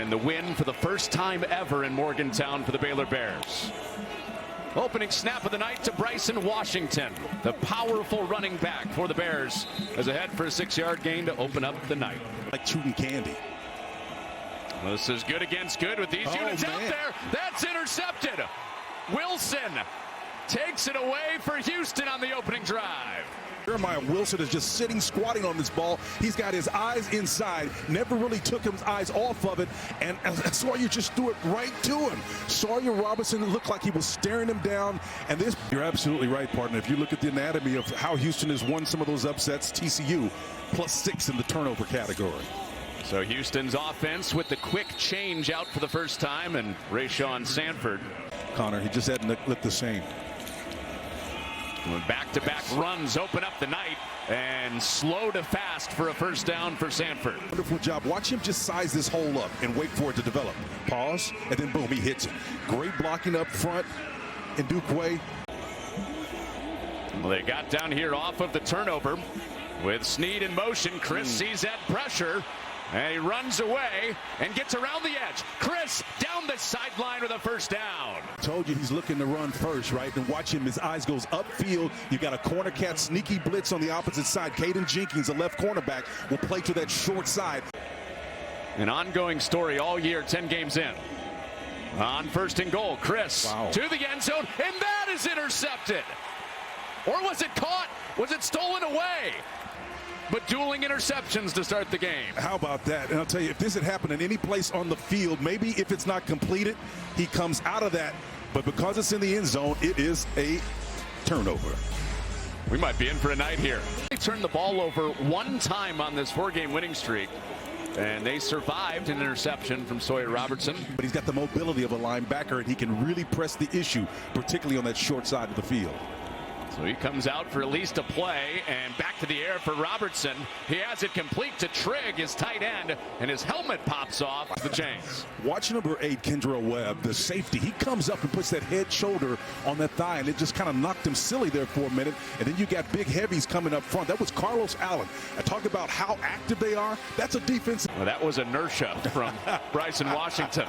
And the win for the first time ever in Morgantown for the Baylor Bears. Opening snap of the night to Bryson Washington, the powerful running back for the Bears, as ahead for a 6-yard gain to open up the night. Like shooting candy. This is good against good with these units out there. That's intercepted. Wilson takes it away for Houston on the opening drive. Jeremiah Wilson is just sitting, squatting on this ball. He's got his eyes inside, never really took his eyes off of it, and Sawyer just threw it right to him. Sawyer Robertson looked like he was staring him down, and this, you're absolutely right, partner. If you look at the anatomy of how Houston has won some of those upsets, TCU +6 in the turnover category. So Houston's offense with the quick change out for the first time, and Rayshawn Sanford. Connor, he just hadn't looked the same. Back-to-back runs open up the night, and slow to fast for a first down for Sanford. Wonderful job. Watch him just size this hole up and wait for it to develop. Pause, and then boom, he hits it. Great blocking up front in Duke Way. Well, they got down here off of the turnover with Snead in motion. Chris sees that pressure, and he runs away and gets around the edge. Chris down the sideline with a first down. Told you he's looking to run first, right? And watch him, his eyes goes upfield. You got a corner cat sneaky blitz on the opposite side. Caden Jenkins, the left cornerback, will play to that short side. An ongoing story all year, 10 games in. On first and goal, Chris to the end zone, and that is intercepted. Or was it caught? Was it stolen away? But dueling interceptions to start the game. How about that? And I'll tell you, if this had happened in any place on the field, maybe if it's not completed, he comes out of that. But because it's in the end zone, it is a turnover. We might be in for a night here. They turned the ball over one time on this 4-game winning streak, and they survived an interception from Sawyer Robertson. But he's got the mobility of a linebacker, and he can really press the issue, particularly on that short side of the field. So he comes out for at least a play, and back to the air for Robertson. He has it complete to Trigg, his tight end, and his helmet pops off the chains. Watch number 8, Kendra Webb, the safety. He comes up and puts that head shoulder on that thigh, and it just kind of knocked him silly there for a minute. And then you got big heavies coming up front. That was Carlos Allen. I talk about how active they are. That's a defense. Well, that was inertia from Bryson Washington.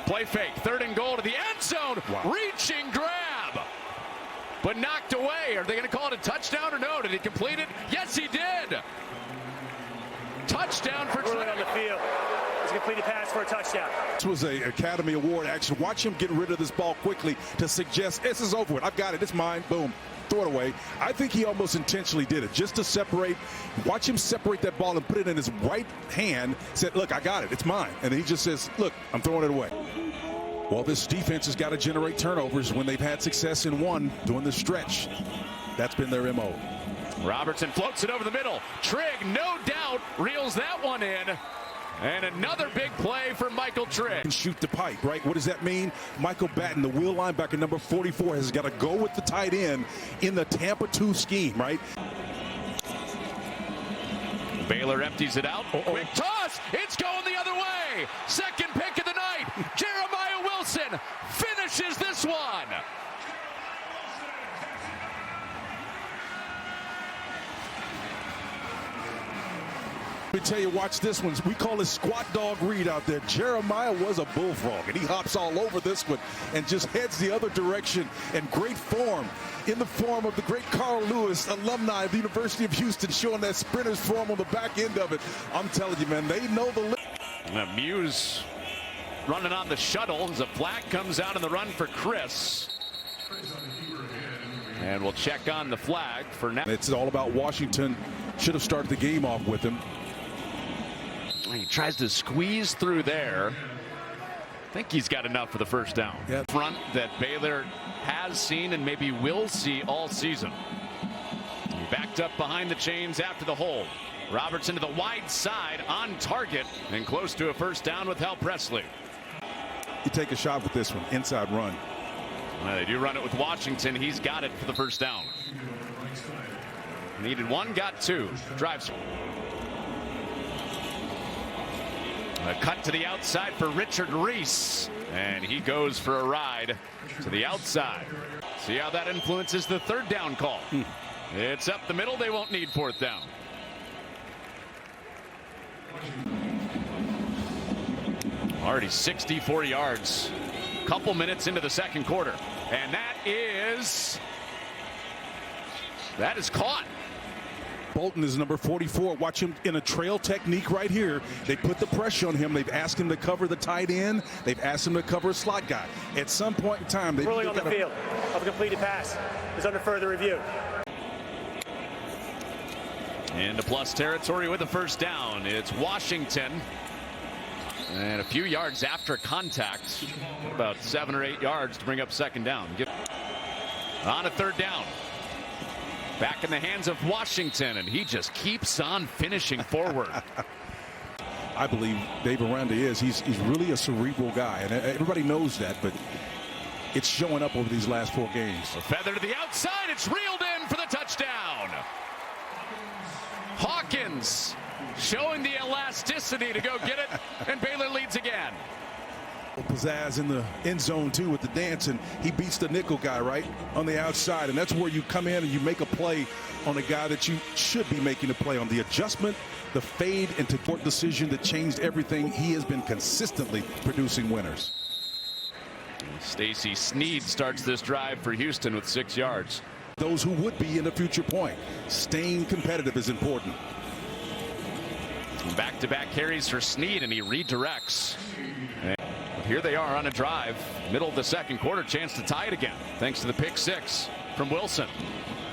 Play fake, 3rd and goal to the end zone. Reaching grab. But knocked away. Are they going to call it a touchdown or no? Did he complete it? Yes, he did. Touchdown for Trigg. On the field. It's a completed pass for a touchdown. This was an Academy Award action. Watch him get rid of this ball quickly to suggest this is over with. I've got it. It's mine. Boom. Throw it away. I think he almost intentionally did it just to separate. Watch him separate that ball and put it in his right hand. Said, look, I got it. It's mine. And he just says, look, I'm throwing it away. Well, this defense has got to generate turnovers when they've had success in one during the stretch. That's been their MO. Robertson floats it over the middle. Trigg, no doubt, reels that one in. And another big play for Michael Trigg. And shoot the pipe, right? What does that mean? Michael Batten, the wheel linebacker, number 44, has got to go with the tight end in the Tampa 2 scheme, right? Baylor empties it out. Quick toss. It's going the other way. Second pick of the night. Jeremiah Wilson finishes this one. Let me tell you, watch this one. We call it squat dog read out there. Jeremiah was a bullfrog, and he hops all over this one and just heads the other direction in great form, in the form of the great Carl Lewis, alumni of the University of Houston, showing that sprinter's form on the back end of it. I'm telling you, man, they know the Muse running on the shuttle as a flag comes out in the run for Chris. And we'll check on the flag for now. It's all about Washington. Should have started the game off with him. He tries to squeeze through there. I think he's got enough for the first down. Front that Baylor has seen and maybe will see all season. He backed up behind the chains after the hold. Robertson to the wide side, on target and close to a first down with Hal Presley. You take a shot with this one, inside run. Well, they do run it with Washington. He's got it for the first down. Needed one, got two. Drives. A cut to the outside for Richard Reese, and he goes for a ride to the outside. See how that influences the 3rd down call. It's up the middle. They won't need 4th down. Already 64 yards. Couple minutes into the second quarter. And that is caught. Bolton is number 44. Watch him in a trail technique right here. They put the pressure on him. They've asked him to cover the tight end. They've asked him to cover a slot guy. At some point in time, they ruling on the field of a completed pass is under further review. Into plus territory with a first down. It's Washington. And a few yards after contact, about 7 or 8 yards to bring up second down. On a third down. Back in the hands of Washington, and he just keeps on finishing forward. I believe Dave Aranda he's really a cerebral guy, and everybody knows that, but it's showing up over these last 4 games. A feather to the outside. It's reeled in for the touchdown. Hawkins showing the elasticity to go get it, and Baylor leads again. Pizzazz in the end zone too with the dance, and he beats the nickel guy right on the outside, and that's where you come in and you make a play on a guy that you should be making a play on. The adjustment, the fade into court decision that changed everything. He has been consistently producing winners. Stacy Sneed starts this drive for Houston with 6 yards. Those who would be in a future point. Staying competitive is important. Back-to-back carries for Sneed, and he redirects. And here they are on a drive, middle of the second quarter, chance to tie it again, thanks to the pick 6 from Wilson.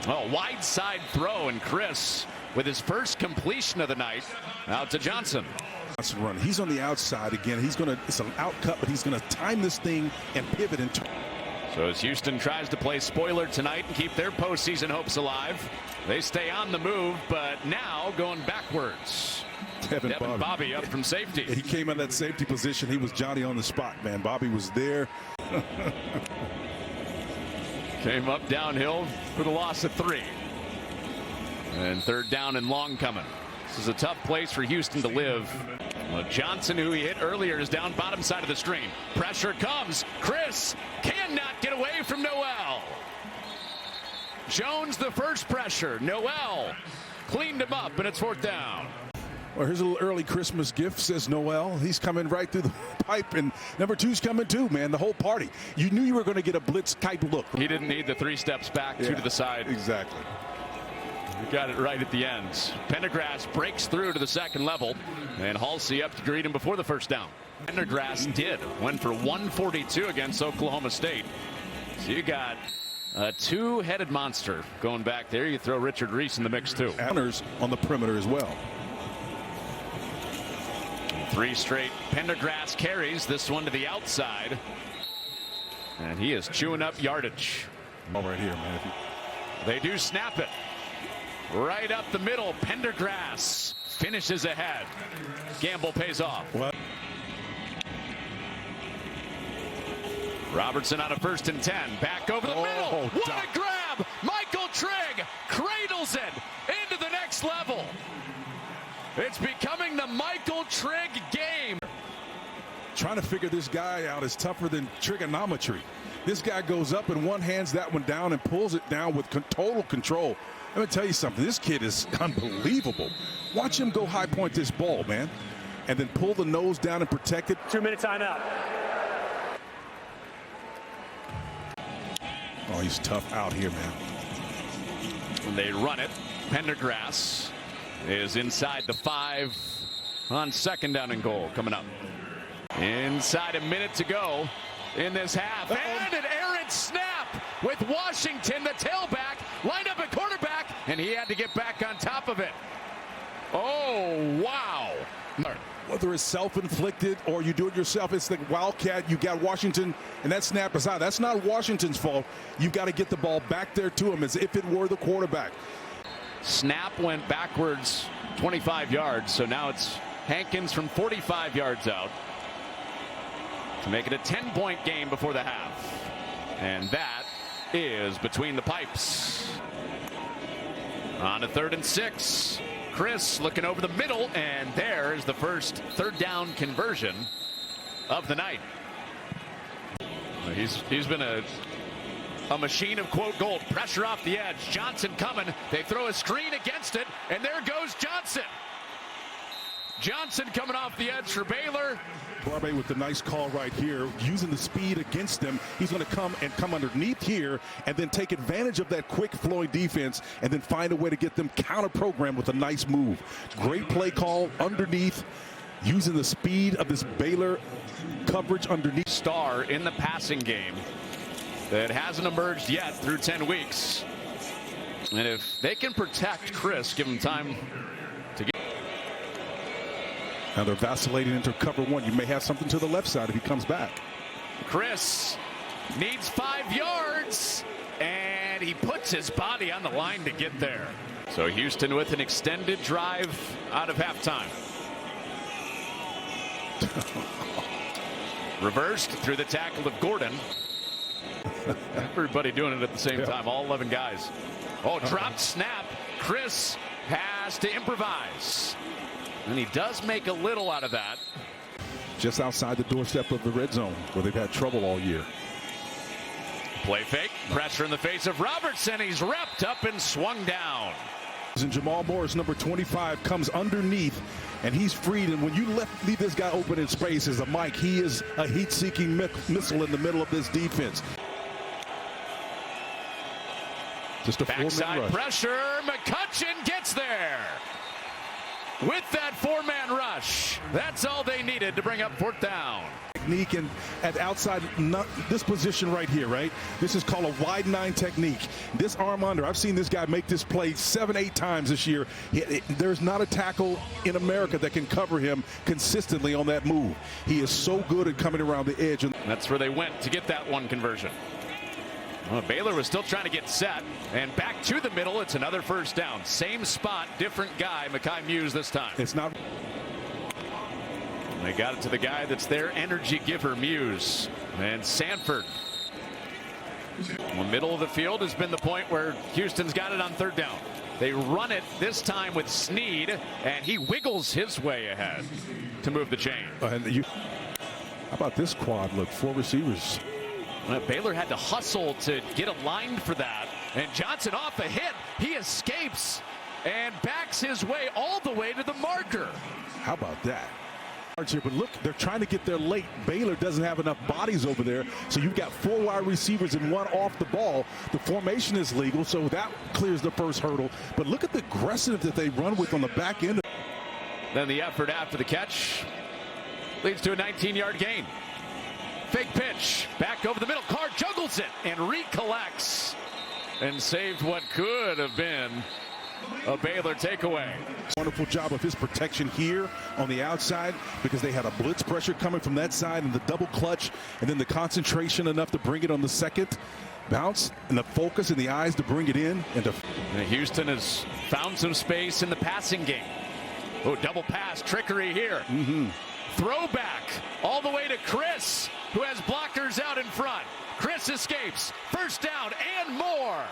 Oh, wide side throw, and Chris with his first completion of the night out to Johnson. Run. He's on the outside again. It's an out cut, but he's gonna time this thing and pivot into. So as Houston tries to play spoiler tonight and keep their postseason hopes alive, they stay on the move, but now going backwards. Devin Bobby up from safety. He came in that safety position. He was Johnny on the spot, man. Bobby was there. Came up downhill for the loss of 3. And third down and long coming. This is a tough place for Houston to live. Johnson, who he hit earlier, is down bottom side of the screen. Pressure comes. Chris cannot get away from Noel. Jones the first pressure. Noel cleaned him up, and it's fourth down. Well, here's a little early Christmas gift, says Noel. He's coming right through the pipe, and number 2's coming too, man. The whole party. You knew you were going to get a blitz type look. He didn't need the 3 steps back, 2 to the side. Exactly. You got it right at the end. Pendergrass breaks through to the second level, and Halsey up to greet him before the first down. Pendergrass went for 142 against Oklahoma State. So you got a 2-headed monster going back there. You throw Richard Reese in the mix too. Honors on the perimeter as well. 3 straight Pendergrass carries, this one to the outside, and he is chewing up yardage. All right here, man. They do snap it right up the middle. Pendergrass finishes ahead. Gamble pays off. What? Robertson on a 1st and 10, back over the middle. What a grab! Michael Trigg cradles it into the next level. It's becoming the Michael Trigg game. Trying to figure this guy out is tougher than trigonometry. This guy goes up and one hands that one down and pulls it down with total control. Let me tell you something. This kid is unbelievable. Watch him go high point this ball, man, and then pull the nose down and protect it. 2-minute timeout. Oh, he's tough out here, man. When they run it, Pendergrass is inside the 5 on 2nd down and goal coming up. Inside a minute to go in this half. And an errant snap with Washington, the tailback, lined up at quarterback, and he had to get back on top of it. Oh, wow. Whether it's self-inflicted or you do it yourself, it's the Wildcat. You got Washington, and that snap is out. That's not Washington's fault. You've got to get the ball back there to him as if it were the quarterback. Snap went backwards 25 yards, so now it's Hankins from 45 yards out to make it a 10-point game before the half. And that is between the pipes. On to 3rd and 6. Chris looking over the middle, and there's the first 3rd down conversion of the night. He's been a machine of quote gold. Pressure off the edge. Johnson coming. They throw a screen against it, and there goes Johnson. Johnson coming off the edge for Baylor. Barbe with the nice call right here, using the speed against them. He's going to come underneath here and then take advantage of that quick flowing defense and then find a way to get them counter-programmed with a nice move. Great play call underneath, using the speed of this Baylor coverage underneath. Star in the passing game that hasn't emerged yet through 10 weeks. And if they can protect Chris, give him time to get. Now they're vacillating into cover one. You may have something to the left side if he comes back. Chris needs 5 yards, and he puts his body on the line to get there. So Houston with an extended drive out of halftime. Reversed through the tackle of Gordon. Everybody doing it at the same time, all 11 guys. Oh, dropped snap. Chris has to improvise. And he does make a little out of that. Just outside the doorstep of the red zone where they've had trouble all year. Play fake. Pressure in the face of Robertson. He's wrapped up and swung down. And Jamal Morris, number 25, comes underneath, and he's freed. And when you leave this guy open in space as a Mike, he is a heat-seeking missile in the middle of this defense. Just a backside rush. Pressure. McCutcheon gets there. With that 4-man rush, that's all they needed to bring up 4th down. Technique and at outside, this position right here, right? This is called a wide 9 technique. This arm under, I've seen this guy make this play 7-8 times this year. There's not a tackle in America that can cover him consistently on that move. He is so good at coming around the edge. That's where they went to get that one conversion. Well, Baylor was still trying to get set, and back to the middle. It's another 1st down. Same spot, different guy, Mekhi Muse this time. It's not. They got it to the guy that's their energy giver, Muse. And Sanford. The middle of the field has been the point where Houston's got it on 3rd down. They run it this time with Snead, and he wiggles his way ahead to move the chain. How about this quad look? 4 receivers. Well, Baylor had to hustle to get aligned for that. And Johnson off a hit. He escapes and backs his way all the way to the marker. How about that? But look, they're trying to get there late. Baylor doesn't have enough bodies over there. So you've got 4 wide receivers and 1 off the ball. The formation is legal, so that clears the first hurdle. But look at the aggressive that they run with on the back end. Then the effort after the catch leads to a 19-yard gain. Fake pitch, back over the middle. Carr juggles it and recollects and saved what could have been a Baylor takeaway. Wonderful job of his protection here on the outside because they had a blitz pressure coming from that side and the double clutch and then the concentration enough to bring it on the second bounce and the focus and the eyes to bring it in. And Houston has found some space in the passing game. Oh, double pass, trickery here. Throwback all the way to Chris, who has blockers out in front. Chris escapes. 1st down and more.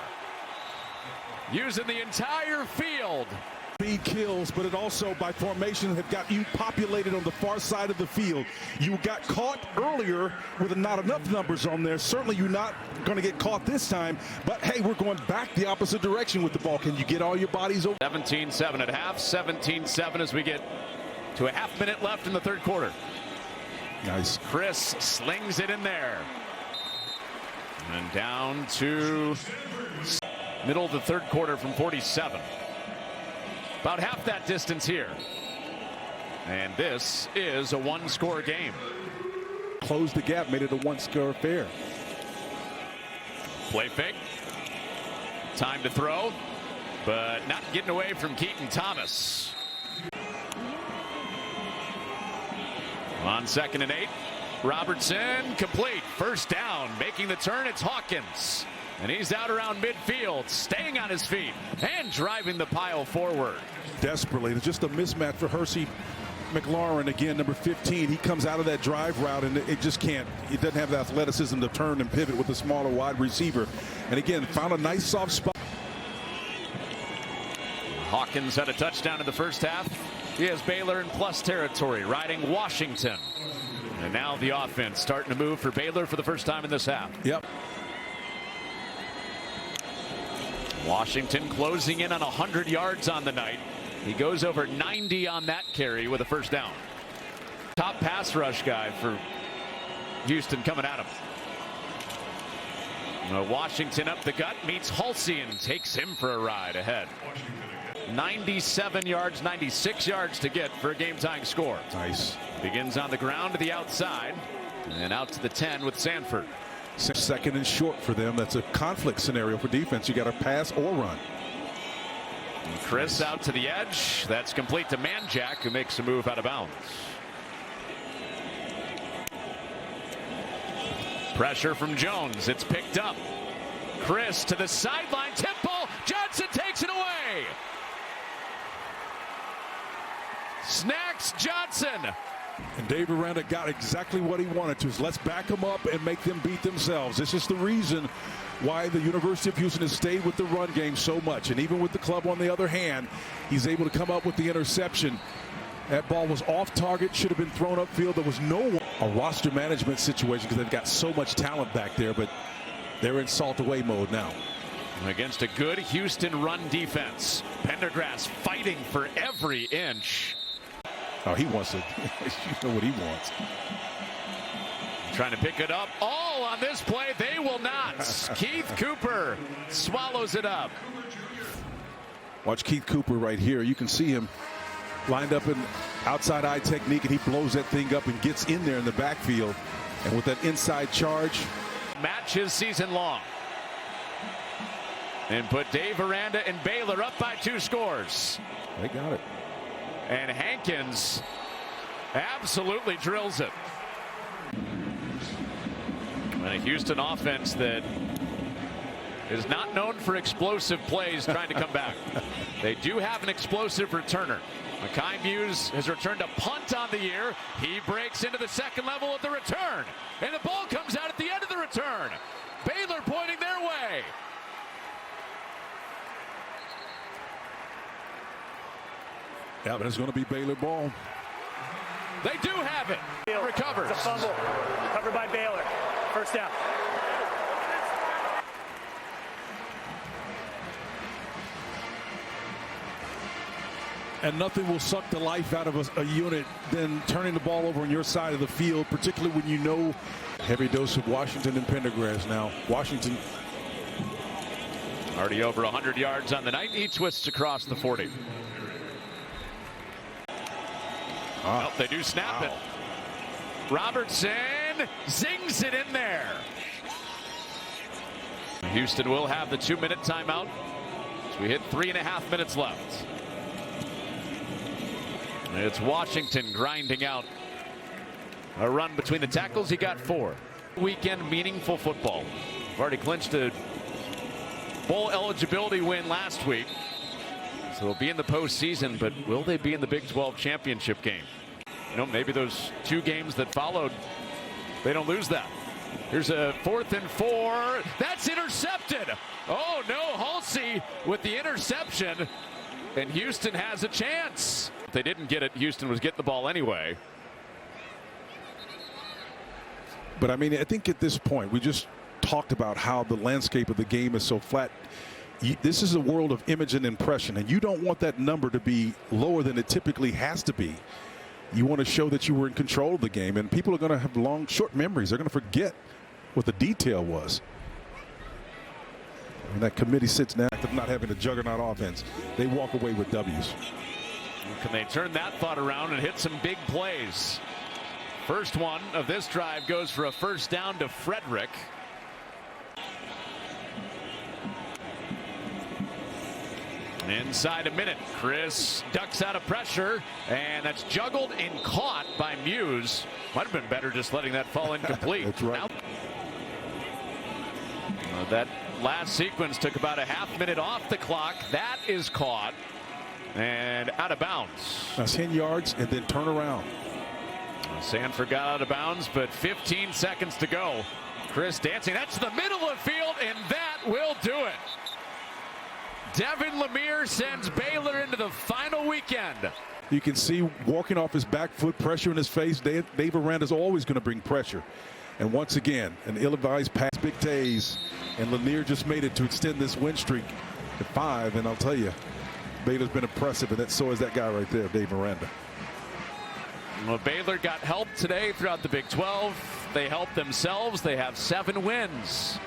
Using the entire field. Speed kills, but it also, by formation, have got you populated on the far side of the field. You got caught earlier with not enough numbers on there. Certainly you're not going to get caught this time, but hey, we're going back the opposite direction with the ball. Can you get all your bodies over? 17-7 at half, 17-7 as we get to a half-minute left in the 3rd quarter. Nice. Chris slings it in there. And down to middle of the 3rd quarter from 47. About half that distance here. And this is a 1-score game. Closed the gap, made it a 1-score affair. Play fake. Time to throw, but not getting away from Keaton Thomas. On 2nd and 8, Robertson complete. 1st down, making the turn. It's Hawkins. And he's out around midfield, staying on his feet and driving the pile forward. Desperately. It's just a mismatch for Hersey McLaurin, again, number 15. He comes out of that drive route, and it just can't. It doesn't have the athleticism to turn and pivot with a smaller wide receiver. And again, found a nice soft spot. Hawkins had a touchdown in the 1st half. He has Baylor in plus territory, riding Washington. And now the offense starting to move for Baylor for the 1st time in this half. Yep. Washington closing in on 100 yards on the night. He goes over 90 on that carry with a first down. Top pass rush guy for Houston coming at him. Washington up the gut, meets Halsey and takes him for a ride ahead. 97 yards, 96 yards to get for a game-tying score. Nice. Begins on the ground to the outside and out to the 10 with Sanford. Second and short for them. That's a conflict scenario for defense. You got to pass or run. And Chris out to the edge. That's complete to Manjack, who makes a move out of bounds. Pressure from Jones. It's picked up. Chris to the sideline. Temple. Johnson takes it away. Snacks Johnson. And Dave Aranda got exactly what he wanted to. Let's back them up and make them beat themselves. This is the reason why the University of Houston has stayed with the run game so much. And even with the club on the other hand, he's able to come up with the interception. That ball was off target, should have been thrown upfield. There was no one. A roster management situation because they've got so much talent back there, but they're in salt away mode now. Against a good Houston run defense. Pendergrass fighting for every inch. Oh, he wants it. You know what he wants. Trying to pick it up. All on this play. They will not. Keith Cooper swallows it up. Watch Keith Cooper right here. You can see him lined up in outside eye technique, and he blows that thing up and gets in there in the backfield. And with that inside charge. Match his season long. And put Dave Aranda and Baylor up by 2 scores. They got it. And Hankins absolutely drills it. And a Houston offense that is not known for explosive plays trying to come back. They do have an explosive returner. Mekhi Muse has returned a punt on the year. He breaks into the second level of the return. And the ball comes out at the end of the return. Baylor pointing their way. Yeah, but it's going to be Baylor ball. They do have it. Recovers. It's a fumble. Covered by Baylor. First down. And nothing will suck the life out of a unit than turning the ball over on your side of the field, particularly when you know heavy dose of Washington and Pendergrass now. Washington already over 100 yards on the night. He twists across the 40. Well, they do snap it. Robertson zings it in there. Houston will have the 2-minute timeout as we hit 3.5 minutes left. It's Washington grinding out a run between the tackles. He got 4. Weekend meaningful football. We've already clinched a bowl eligibility win last week. So they'll be in the postseason, but will they be in the Big 12 championship game? You know, maybe those 2 games that followed, they don't lose that. Here's a 4th and 4. That's intercepted. Oh no, Halsey with the interception, and Houston has a chance. If they didn't get it, Houston was getting the ball anyway. But I mean, I think at this point, we just talked about how the landscape of the game is so flat. This is a world of image and impression, and you don't want that number to be lower than it typically has to be. You want to show that you were in control of the game, and people are going to have short memories. They're going to forget what the detail was. And that committee sits now of not having a juggernaut offense. They walk away with W's. Can they turn that thought around and hit some big plays? First one of this drive goes for a first down to Frederick. Inside a minute, Chris ducks out of pressure, and that's juggled and caught by Muse. Might have been better just letting that fall incomplete. That's right. That last sequence took about a half minute off the clock. That is caught and out of bounds. That's 10 yards and then turn around. Sanford got out of bounds, but 15 seconds to go. Chris dancing. That's the middle of the field, and that will do it. Devin Lemire sends Baylor into the final weekend. You can see walking off his back foot, pressure in his face. Dave Aranda is always going to bring pressure. And once again, an ill-advised pass, Big Tays, and Lemire just made it to extend this win streak to 5. And I'll tell you, Baylor's been impressive, and so is that guy right there, Dave Miranda. Well, Baylor got help today throughout the Big 12. They helped themselves. They have 7 wins.